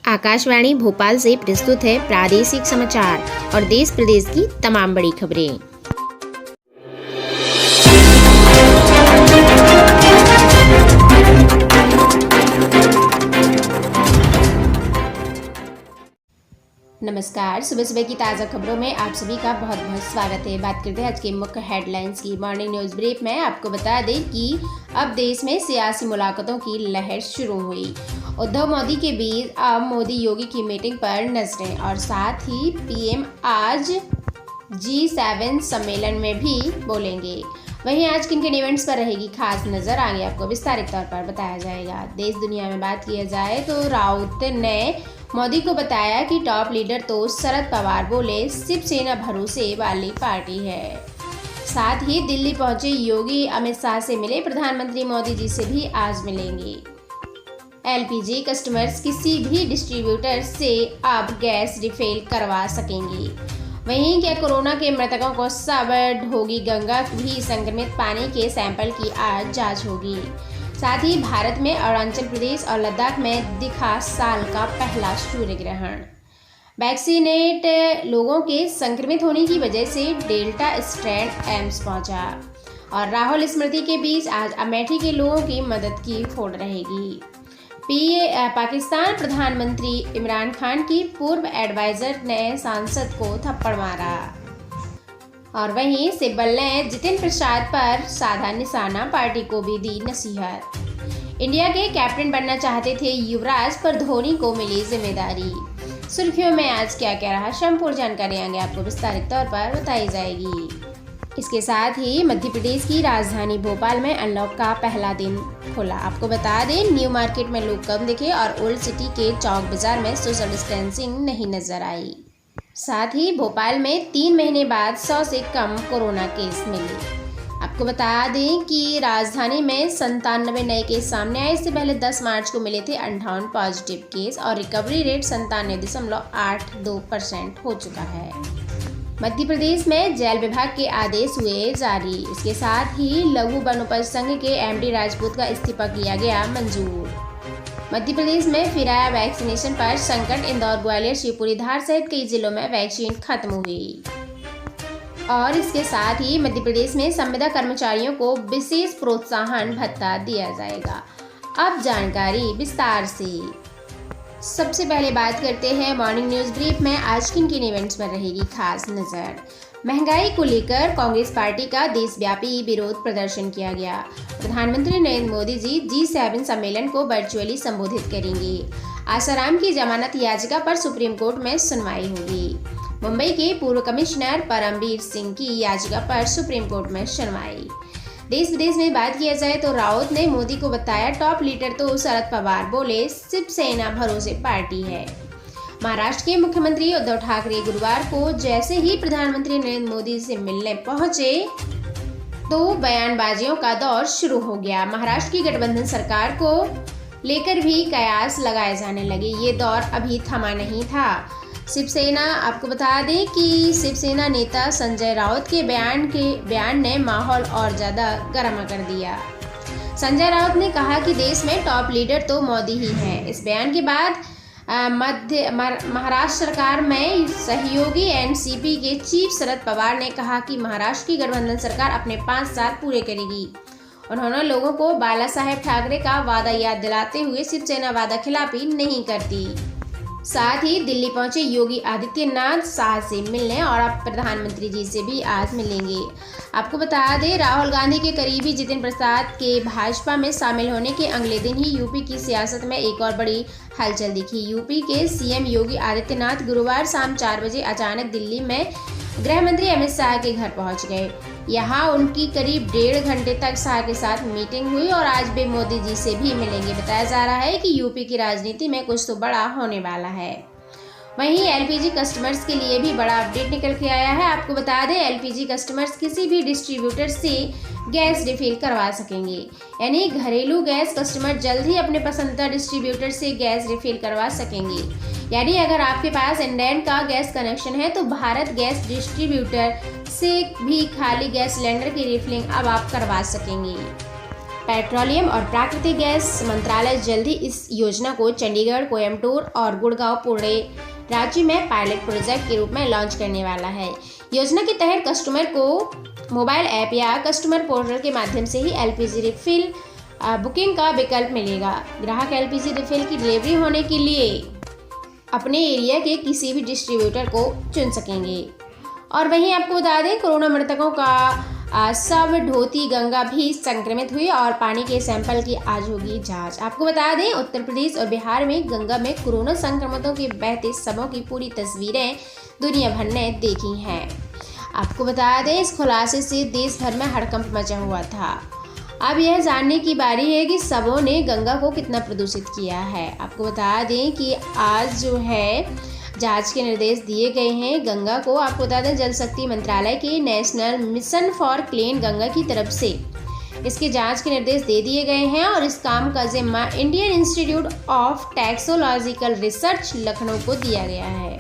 आकाशवाणी भोपाल से प्रस्तुत है प्रादेशिक समाचार और देश प्रदेश की तमाम बड़ी खबरें। नमस्कार, सुबह सुबह की ताज़ा खबरों में आप सभी का बहुत बहुत स्वागत है। बात करते हैं आज के मुख्य हेडलाइंस की। मॉर्निंग न्यूज़ ब्रीफ में आपको बता दें कि अब देश में सियासी मुलाकातों की लहर शुरू हुई। उद्धव मोदी के बीच अब मोदी योगी की मीटिंग पर नजरें और साथ ही पीएम आज G7 सम्मेलन में भी बोलेंगे। वहीं आज किन किन इवेंट्स पर रहेगी खास नज़र, आगे आपको विस्तारित तौर पर बताया जाएगा। देश दुनिया में बात किया जाए तो राउत ने मोदी को बताया कि टॉप लीडर तो शरद पवार बोले शिवसेना भरोसे वाली पार्टी है। साथ ही दिल्ली पहुंचे योगी अमित शाह से मिले, प्रधानमंत्री मोदी जी से भी आज मिलेंगे। एलपीजी कस्टमर्स किसी भी डिस्ट्रीब्यूटर से अब गैस रिफिल करवा सकेंगे। वहीं क्या कोरोना के मृतकों को सब होगी गंगा भी संक्रमित पानी के सैंपल की आज जांच होगी। साथ ही भारत में अरुणाचल प्रदेश और लद्दाख में दिखा साल का पहला सूर्य ग्रहण। वैक्सीनेट लोगों के संक्रमित होने की वजह से डेल्टा स्ट्रैंड एम्स पहुंचा। और राहुल स्मृति के बीच आज अमेठी के लोगों की मदद की होड़ रहेगी। पाकिस्तान प्रधानमंत्री इमरान खान की पूर्व एडवाइजर ने सांसद को थप्पड़ मारा। और वहीं सिब्बल ने जितिन प्रसाद पर साधा निशाना, पार्टी को भी दी नसीहत। इंडिया के कैप्टन बनना चाहते थे युवराज, पर धोनी को मिली जिम्मेदारी। सुर्खियों में आज क्या क्या रहा, संपूर्ण जानकारी आगे आपको विस्तारित तौर पर बताई जाएगी। इसके साथ ही मध्य प्रदेश की राजधानी भोपाल में अनलॉक का पहला दिन खुला। आपको बता दें, न्यू मार्केट में लोग कम दिखे और ओल्ड सिटी के चौक बाजार में सोशल डिस्टेंसिंग नहीं नजर आई। साथ ही भोपाल में 3 महीने बाद 100 से कम कोरोना केस मिले। आपको बता दें कि राजधानी में 97 नए केस सामने आए। इससे पहले 10 मार्च को मिले थे 58 पॉजिटिव केस और रिकवरी रेट 97.82% हो चुका है। मध्य प्रदेश में जेल विभाग के आदेश हुए जारी। इसके साथ ही लघु वनोपज संघ के एमडी राजपूत का इस्तीफा किया गया मंजूर। मध्य प्रदेश में फिर आया वैक्सीनेशन पर संकट। इंदौर, ग्वालियर, शिवपुरी, धार सहित कई जिलों में वैक्सीन खत्म हुई। और इसके साथ ही मध्य प्रदेश में संविदा कर्मचारियों को विशेष प्रोत्साहन भत्ता दिया जाएगा। अब जानकारी विस्तार से। सबसे पहले बात करते हैं मॉर्निंग न्यूज़ ब्रीफ में आज किन किन इवेंट्स पर रहेगी खास नजर। महंगाई को लेकर कांग्रेस पार्टी का देशव्यापी विरोध प्रदर्शन किया गया। प्रधानमंत्री नरेंद्र मोदी जी G7 सम्मेलन को वर्चुअली संबोधित करेंगे। आसाराम की जमानत याचिका पर सुप्रीम कोर्ट में सुनवाई होगी। मुंबई के पूर्व कमिश्नर परमबीर सिंह की याचिका पर सुप्रीम कोर्ट में सुनवाई। देश विदेश में बात किया जाए तो राउत ने मोदी को बताया टॉप लीडर तो शरद पवार बोले शिवसेना भरोसे पार्टी है। महाराष्ट्र के मुख्यमंत्री उद्धव ठाकरे गुरुवार को जैसे ही प्रधानमंत्री नरेंद्र मोदी से मिलने पहुंचे तो बयानबाजियों का दौर शुरू हो गया। महाराष्ट्र की गठबंधन सरकार को लेकर भी कयास लगाए जाने लगे। ये दौर अभी थमा नहीं था। शिवसेना, आपको बता दें कि शिवसेना नेता संजय राउत के बयान ने माहौल और ज़्यादा गर्मा कर दिया। संजय राउत ने कहा कि देश में टॉप लीडर तो मोदी ही है। इस बयान के बाद महाराष्ट्र सरकार में सहयोगी एनसीपी के चीफ शरद पवार ने कहा कि महाराष्ट्र की गठबंधन सरकार अपने 5 साल पूरे करेगी। उन्होंने लोगों को बाला साहेब ठाकरे का वादा याद दिलाते हुए शिवसेना वादा खिलाफी नहीं करती। साथ ही दिल्ली पहुंचे योगी आदित्यनाथ शाह से मिलने और अब प्रधानमंत्री जी से भी आज मिलेंगे। आपको बता दें, राहुल गांधी के करीबी जितिन प्रसाद के भाजपा में शामिल होने के अगले दिन ही यूपी की सियासत में एक और बड़ी हलचल दिखी। यूपी के सीएम योगी आदित्यनाथ गुरुवार शाम 4 बजे अचानक दिल्ली में गृह मंत्री अमित शाह के घर पहुंच गए। यहां उनकी करीब 1.5 घंटे तक शाह के साथ मीटिंग हुई और आज वे मोदी जी से भी मिलेंगे। बताया जा रहा है कि यूपी की राजनीति में कुछ तो बड़ा होने वाला है। वहीं एलपीजी कस्टमर्स के लिए भी बड़ा अपडेट निकल के आया है। आपको बता दें, एलपीजी कस्टमर्स किसी भी डिस्ट्रीब्यूटर से गैस रिफिल करवा सकेंगे। यानी घरेलू गैस कस्टमर जल्द ही अपने पसंदीदा डिस्ट्रीब्यूटर से गैस रिफिल करवा सकेंगे। यानी अगर आपके पास इंडेन का गैस कनेक्शन है तो भारत गैस डिस्ट्रीब्यूटर से भी खाली गैस सिलेंडर की रिफिलिंग अब आप करवा सकेंगे। पेट्रोलियम और प्राकृतिक गैस मंत्रालय जल्द ही इस योजना को चंडीगढ़, कोयम्बटूर और गुड़गांव, पुणे राज्य में पायलट प्रोजेक्ट के रूप में लॉन्च करने वाला है। योजना के तहत कस्टमर को मोबाइल ऐप या कस्टमर पोर्टल के माध्यम से ही एलपीजी रिफिल बुकिंग का विकल्प मिलेगा। ग्राहक एलपीजी रिफिल की डिलीवरी होने के लिए अपने एरिया के किसी भी डिस्ट्रीब्यूटर को चुन सकेंगे। और वहीं आपको बता दें, कोरोना मृतकों का सब ढोती गंगा भी संक्रमित हुई और पानी के सैंपल की आज होगी जांच। आपको बता दें, उत्तर प्रदेश और बिहार में गंगा में कोरोना संक्रमितों के बहते शवों की पूरी तस्वीरें दुनिया भर ने देखी हैं। आपको बता दें, इस खुलासे से देश भर में हड़कंप मचा हुआ था। अब यह जानने की बारी है कि शवों ने गंगा को कितना प्रदूषित किया है। आपको बता दें कि आज जो है जांच के निर्देश दिए गए हैं गंगा को। आपको बता दें, जल शक्ति मंत्रालय के national mission for clean Ganga की तरफ से इसके जांच के निर्देश दे दिए गए हैं और इस काम का जिम्मा Indian institute of toxicological research Lucknow को दिया गया है।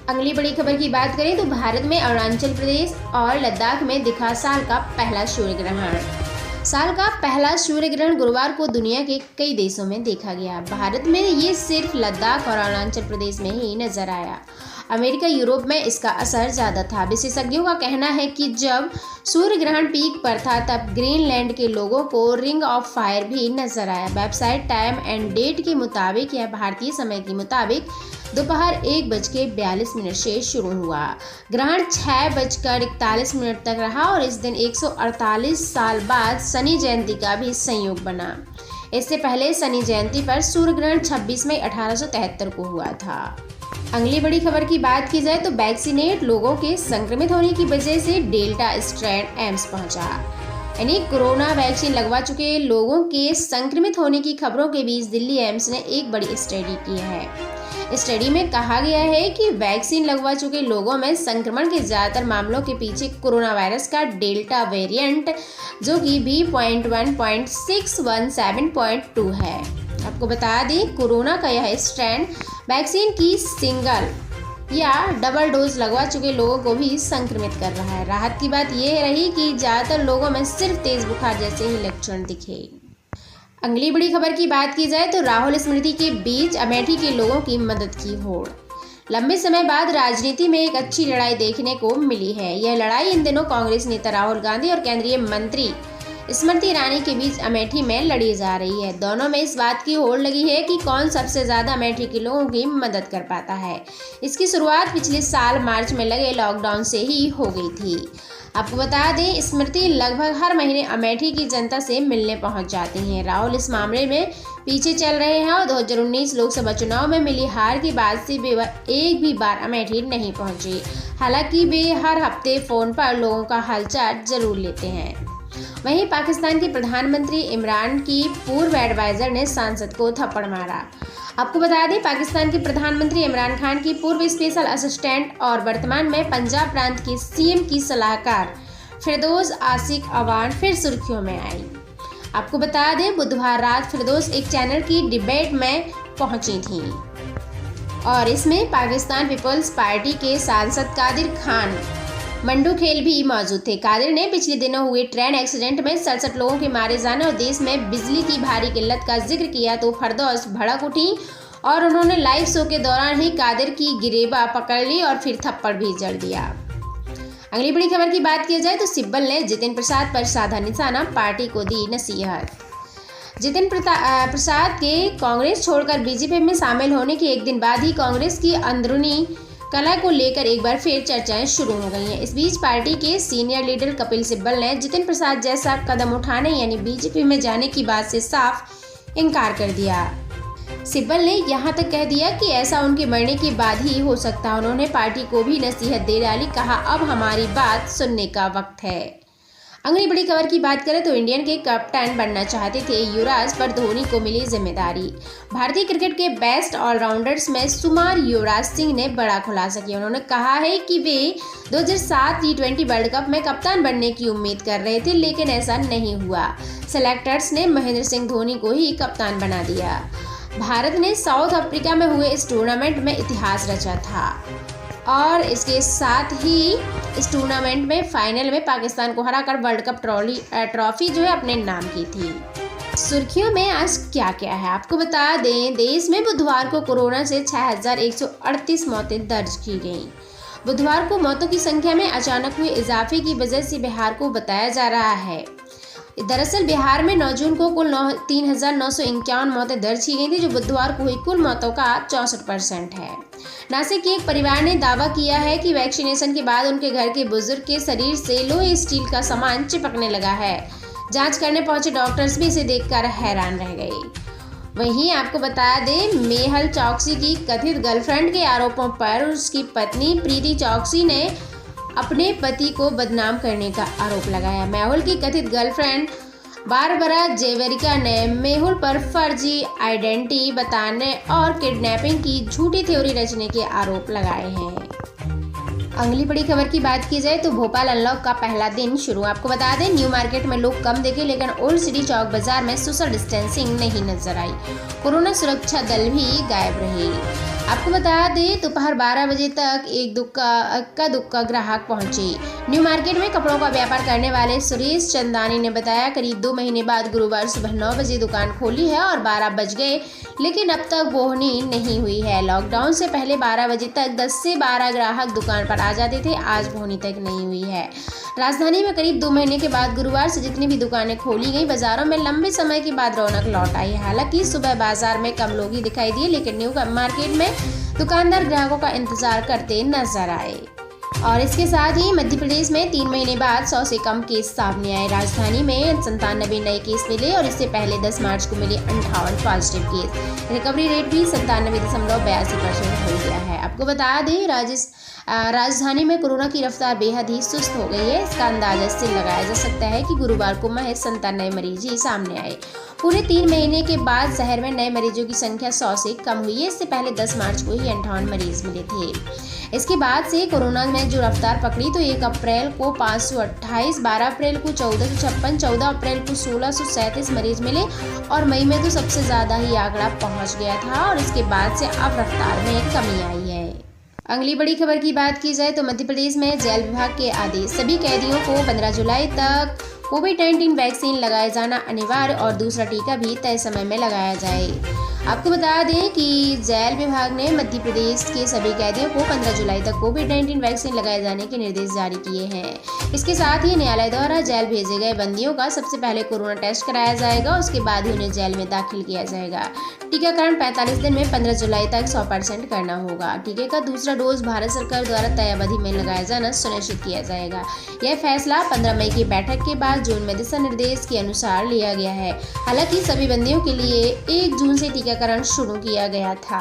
अगली बड़ी खबर की बात करें तो भारत में अरुणाचल प्रदेश और लद्दाख में दिखा साल का पहला सूर्य ग्रहण। साल का पहला सूर्य ग्रहण गुरुवार को दुनिया के कई देशों में देखा गया। भारत में ये सिर्फ लद्दाख और अरुणाचल प्रदेश में ही नजर आया। अमेरिका, यूरोप में इसका असर ज़्यादा था। विशेषज्ञों का कहना है कि जब सूर्य ग्रहण पीक पर था तब ग्रीनलैंड के लोगों को रिंग ऑफ फायर भी नजर आया। वेबसाइट टाइम एंड डेट के मुताबिक यह भारतीय समय के मुताबिक दोपहर 1:42 से शुरू हुआ। ग्रहण 6:41 तक रहा और इस दिन 148 साल बाद शनि जयंती का भी संयोग बना। इससे पहले शनि जयंती पर सूर्य ग्रहण 26 मई 1873 को हुआ था। अगली बड़ी खबर की बात की जाए तो वैक्सीनेट लोगों के संक्रमित होने की वजह से डेल्टा स्ट्रेन एम्स पहुंचा। यानी कोरोना वैक्सीन लगवा चुके लोगों के संक्रमित होने की खबरों के बीच दिल्ली एम्स ने एक बड़ी स्टडी की है। स्टडी में कहा गया है कि वैक्सीन लगवा चुके लोगों में संक्रमण के ज़्यादातर मामलों के पीछे कोरोना वायरस का डेल्टा वेरिएंट जो कि B.1.617.2 है। आपको बता दें, कोरोना का यह स्ट्रेन वैक्सीन की सिंगल या डबल डोज लगवा चुके लोगों को भी संक्रमित कर रहा है। राहत की बात यह रही कि ज़्यादातर लोगों में सिर्फ तेज बुखार जैसे ही लक्षण दिखे। अगली बड़ी खबर की बात की जाए तो राहुल स्मृति के बीच अमेठी के लोगों की मदद की होड़। लंबे समय बाद राजनीति में एक अच्छी लड़ाई देखने को मिली है। यह लड़ाई इन दिनों कांग्रेस नेता राहुल गांधी और केंद्रीय मंत्री स्मृति ईरानी के बीच अमेठी में लड़ी जा रही है। दोनों में इस बात की होड़ लगी है कि कौन सबसे ज़्यादा अमेठी के लोगों की मदद कर पाता है। इसकी शुरुआत पिछले साल मार्च में लगे लॉकडाउन से ही हो गई थी। आपको बता दें, स्मृति लगभग हर महीने अमेठी की जनता से मिलने पहुंच जाती हैं। राहुल इस मामले में पीछे चल रहे हैं और 2019 लोकसभा चुनाव में मिली हार के बाद से वे एक भी बार अमेठी नहीं पहुंचे। हालांकि वे हर हफ्ते फ़ोन पर लोगों का हालचाल जरूर लेते हैं। वहीं पाकिस्तान के प्रधानमंत्री इमरान की पूर्व एडवाइजर ने सांसद को थप्पड़ मारा। आपको बता दें, पाकिस्तान के प्रधानमंत्री इमरान खान की पूर्व स्पेशल असिस्टेंट और वर्तमान में पंजाब प्रांत के सीएम की सलाहकार फिरदौस आशिक अवान फिर सुर्खियों में आई। आपको बता दें, बुधवार रात फिरदौस एक चैनल की डिबेट में पहुंची थी और इसमें पाकिस्तान पीपल्स पार्टी के सांसद कादिर खान मंडूखेल भी मौजूद थे। कादिर ने पिछले दिनों हुए ट्रेन एक्सीडेंट में 67 लोगों के मारे जाने और देश में बिजली की भारी किल्लत का जिक्र किया तो फिरदौस भड़क उठी और उन्होंने लाइव शो के दौरान ही कादिर की गिरेबा पकड़ ली और फिर थप्पड़ भी जड़ दिया। अगली बड़ी खबर की बात की जाए तो सिब्बल ने जितिन प्रसाद पर साधा निशाना, पार्टी को दी नसीहत। जितिन प्रसाद के कांग्रेस छोड़कर बीजेपी में शामिल होने के एक दिन बाद ही कांग्रेस की अंदरूनी कला को लेकर एक बार फिर चर्चाएं शुरू हो गई हैं। इस बीच पार्टी के सीनियर लीडर कपिल सिब्बल ने जितिन प्रसाद जैसा कदम उठाने यानी बीजेपी में जाने की बात से साफ इनकार कर दिया। सिब्बल ने यहां तक कह दिया कि ऐसा उनके मरने के बाद ही हो सकता। उन्होंने पार्टी को भी नसीहत दे डाली, कहा अब हमारी बात सुनने का वक्त है। अगली बड़ी खबर की बात करें तो इंडियन के कप्तान बनना चाहते थे युवराज, पर धोनी को मिली जिम्मेदारी। भारतीय क्रिकेट के बेस्ट ऑलराउंडर्स में शुमार युवराज सिंह ने बड़ा खुलासा किया। उन्होंने कहा है कि वे 2007 T20 वर्ल्ड कप में कप्तान बनने की उम्मीद कर रहे थे, लेकिन ऐसा नहीं हुआ। सेलेक्टर्स ने महेंद्र सिंह धोनी को ही कप्तान बना दिया। भारत ने साउथ अफ्रीका में हुए इस टूर्नामेंट में इतिहास रचा था। और इसके साथ ही इस टूर्नामेंट में फाइनल में पाकिस्तान को हराकर वर्ल्ड कप ट्रॉफी जो है अपने नाम की थी। सुर्खियों में आज क्या क्या है आपको बता दें। देश में बुधवार को कोरोना से 6138 मौतें दर्ज की गईं। बुधवार को मौतों की संख्या में अचानक हुए इजाफे की वजह से बिहार को बताया जा रहा है। दरअसल बिहार में 9 जून को कुल 3951 मौतें दर्ज की गई थी, जो बुधवार को हुई कुल मौतों का 64% है। नासिक के एक परिवार ने दावा किया है कि वैक्सीनेशन के बाद उनके घर के बुजुर्ग के शरीर से लोहे स्टील का सामान चिपकने लगा है। जांच करने पहुंचे डॉक्टर्स भी इसे देखकर हैरान रह गए। वहीं आपको बता दें, मेहुल चौकसी की कथित गर्लफ्रेंड के आरोपों पर उसकी पत्नी प्रीति चौकसी ने अपने पति को बदनाम करने का आरोप लगाया। मेहुल की कथित गर्लफ्रेंड बारबरा जेवेरिका ने मेहुल पर फर्जी आइडेंटिटी बताने और किडनैपिंग की झूठी थ्योरी रचने के आरोप लगाए हैं। अगली बड़ी खबर की बात की जाए तो भोपाल अनलॉक का पहला दिन शुरू। आपको बता दें, न्यू मार्केट में लोग कम दिखे, लेकिन ओल्ड सिटी चौक बाजार में सोशल डिस्टेंसिंग नहीं नजर आई। कोरोना सुरक्षा दल भी गायब रहे। आपको बता दें, दोपहर 12 बजे तक एक दुक्का ग्राहक पहुंचे। न्यू मार्केट में कपड़ों का व्यापार करने वाले सुरेश चंदानी ने बताया, करीब 2 महीने बाद गुरुवार सुबह 9 बजे दुकान खोली है और 12 बज गए, लेकिन अब तक बोहनी नहीं हुई है। लॉकडाउन से पहले 12 बजे तक 10 से 12 ग्राहक दुकान पर आ जाते थे, आज बोहनी तक नहीं हुई है। राजधानी में करीब 2 महीने के बाद गुरुवार से जितनी भी दुकानें खोली गई, बाजारों में लंबे समय के बाद रौनक लौट आई। हालांकि सुबह बाजार में कम लोग ही दिखाई दिए, लेकिन न्यू मार्केट में दुकानदार ग्राहकों का इंतजार करते नजर आए। और इसके साथ ही मध्य प्रदेश में 3 महीने बाद 100 से कम केस सामने आए। राजधानी में 97 नए केस मिले और इससे पहले 10 मार्च को मिले 58 पॉजिटिव केस। रिकवरी रेट भी 97.82% हो गया है। आपको बता दें, राजधानी में कोरोना की रफ्तार बेहद ही सुस्त हो गई है। इसका अंदाजा इससे लगाया जा सकता है कि गुरुवार को महज 57 नए मरीज ही सामने आए। पूरे 3 महीने के बाद शहर में नए मरीजों की संख्या 100 से कम हुई है। इससे पहले 10 मार्च को ही 58 मरीज मिले थे। इसके बाद से कोरोना में जो रफ्तार पकड़ी तो 1 अप्रैल को 528, 12 अप्रैल को 1456, 14 अप्रैल को 1637 मरीज मिले और मई में तो सबसे ज़्यादा ही आंकड़ा पहुंच गया था और इसके बाद से अब रफ्तार में कमी आई है। अगली बड़ी खबर की बात की जाए तो मध्य प्रदेश में जेल विभाग के आदेश, सभी कैदियों को 15 जुलाई तक कोविड-19 वैक्सीन लगाया जाना अनिवार्य और दूसरा टीका भी तय समय में लगाया जाए। आपको बता दें कि जेल विभाग ने मध्य प्रदेश के सभी कैदियों को 15 जुलाई तक कोविड-19 वैक्सीन लगाए जाने के निर्देश जारी किए हैं। इसके साथ ही न्यायालय द्वारा जेल भेजे गए बंदियों का सबसे पहले कोरोना टेस्ट कराया जाएगा, उसके बाद ही उन्हें जेल में दाखिल किया जाएगा। टीकाकरण 45 दिन में 15 जुलाई तक 100% करना होगा। टीके का दूसरा डोज भारत सरकार द्वारा तय अवधि में लगाया जाना सुनिश्चित किया जाएगा। यह फैसला 15 मई की बैठक के बाद जून में दिशा निर्देश के अनुसार लिया गया है। हालांकि सभी बंदियों के लिए 1 जून से टीकाकरण शुरू किया गया था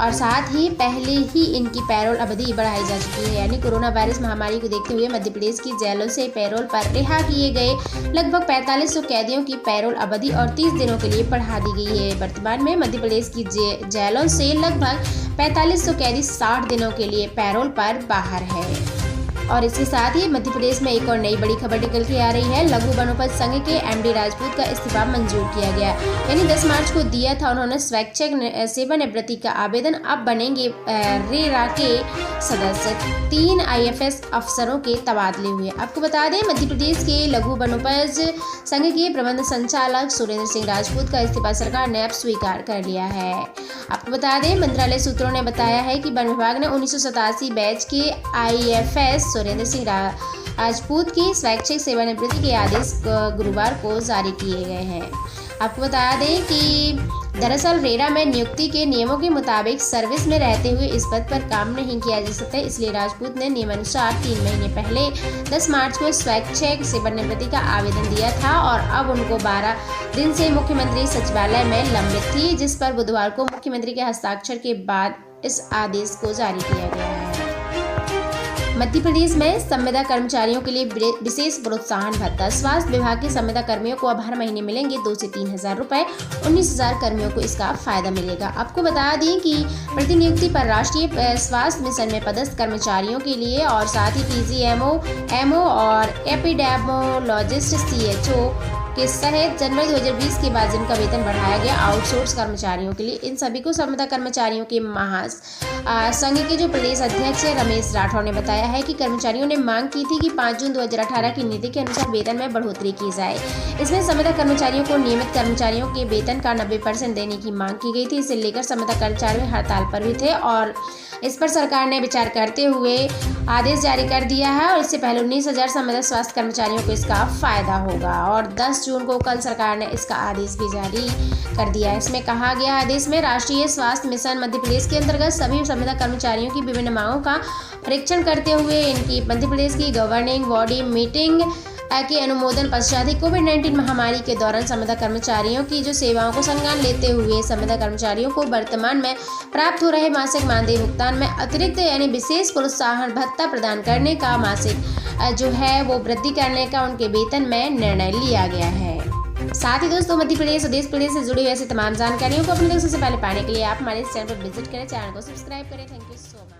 और साथ ही पहले ही इनकी पैरोल अवधि बढ़ाई जा चुकी है। यानी कोरोना वायरस महामारी को देखते हुए मध्य प्रदेश की जेलों से पैरोल पर रिहा किए गए लगभग 4500 कैदियों की पैरोल अवधि और 30 दिनों के लिए बढ़ा दी गई है। वर्तमान में मध्य प्रदेश की जेलों से लगभग 4500 कैदी 60 दिनों के लिए पैरोल पर बाहर है। और इसके साथ ही मध्य प्रदेश में एक और नई बड़ी खबर निकल के आ रही है। लघु वनोपज संघ के एमडी राजपूत का इस्तीफा मंजूर किया गया। यानी 10 मार्च को दिया था उन्होंने स्वैच्छिक सेवानिवृत्ति का आवेदन, अब बनेंगे रेरा के सदस्य। 3 IFS अफसरों के तबादले हुए। आपको बता दें, मध्य प्रदेश के लघु वनोपज संघ के प्रबंध संचालक सुरेंद्र सिंह राजपूत का इस्तीफा सरकार ने अब स्वीकार कर लिया है। आपको बता दें, मंत्रालय सूत्रों ने बताया है कि वन विभाग ने 1987 बैच के IFS सुरेंद्र सिंह राजपूत की स्वैच्छिक सेवानिवृत्ति के आदेश गुरुवार को जारी किए गए हैं। आपको बता दें कि दरअसल रेरा में नियुक्ति के नियमों के मुताबिक सर्विस में रहते हुए इस पद पर काम नहीं किया जा सकता, इसलिए राजपूत ने नियमानुसार 3 महीने पहले 10 मार्च को स्वैच्छिक सेवानिवृत्ति का आवेदन दिया था और अब उनको 12 दिन से मुख्यमंत्री सचिवालय में लंबित थी, जिस पर बुधवार को मुख्यमंत्री के हस्ताक्षर के बाद इस आदेश को जारी किया गया है। मध्य प्रदेश में संविदा कर्मचारियों के लिए विशेष प्रोत्साहन भत्ता। स्वास्थ्य विभाग के संविदा कर्मियों को अब हर महीने मिलेंगे 2 से 3 हज़ार रुपए। 19,000 कर्मियों को इसका फायदा मिलेगा। आपको बता दें कि प्रतिनियुक्ति पर राष्ट्रीय स्वास्थ्य मिशन में पदस्थ कर्मचारियों के लिए और साथ ही PGMO, MO और एपिडेमोलॉजिस्ट, CHO के सहित जनवरी 2020 के बाद जिनका वेतन बढ़ाया गया आउटसोर्स कर्मचारियों के लिए, इन सभी को संविदा कर्मचारियों के महासंघ के जो प्रदेश अध्यक्ष रमेश राठौर ने बताया है कि कर्मचारियों ने मांग की थी कि 5 जून 2018 की नीति के अनुसार वेतन में बढ़ोतरी की जाए। इसमें संविदा कर्मचारियों को नियमित कर्मचारियों के वेतन का 90% देने की मांग की गई थी। इसे लेकर संविदा कर्मचारी हड़ताल पर भी थे और इस पर सरकार ने विचार करते हुए आदेश जारी कर दिया है और इससे पहले 19,000 संविदा स्वास्थ्य कर्मचारियों को इसका फायदा होगा और 10 जून को कल सरकार ने इसका आदेश भी जारी कर दिया है। इसमें कहा गया आदेश में राष्ट्रीय स्वास्थ्य मिशन मध्य प्रदेश के अंतर्गत सभी संविदा कर्मचारियों की विभिन्न मांगों का परीक्षण करते हुए इनकी मध्य प्रदेश की गवर्निंग बॉडी मीटिंग के अनुमोदन पश्चात ही कोविड-19 महामारी के दौरान संविदा कर्मचारियों की जो सेवाओं को संज्ञान लेते हुए संविदा कर्मचारियों को वर्तमान में प्राप्त हो रहे मासिक मानदेय भुगतान में अतिरिक्त यानी विशेष प्रोत्साहन भत्ता प्रदान करने का मासिक जो है वो वृद्धि करने का उनके वेतन में निर्णय लिया गया है। साथ ही दोस्तों मध्य प्रदेश और देश प्रदेश से जुड़ी ऐसी तमाम जानकारियों को अपने दोस्तों से पहले पाने के लिए आप हमारे इस चैनल पर विजिट करें, चैनल को सब्सक्राइब करें। Thank you so much.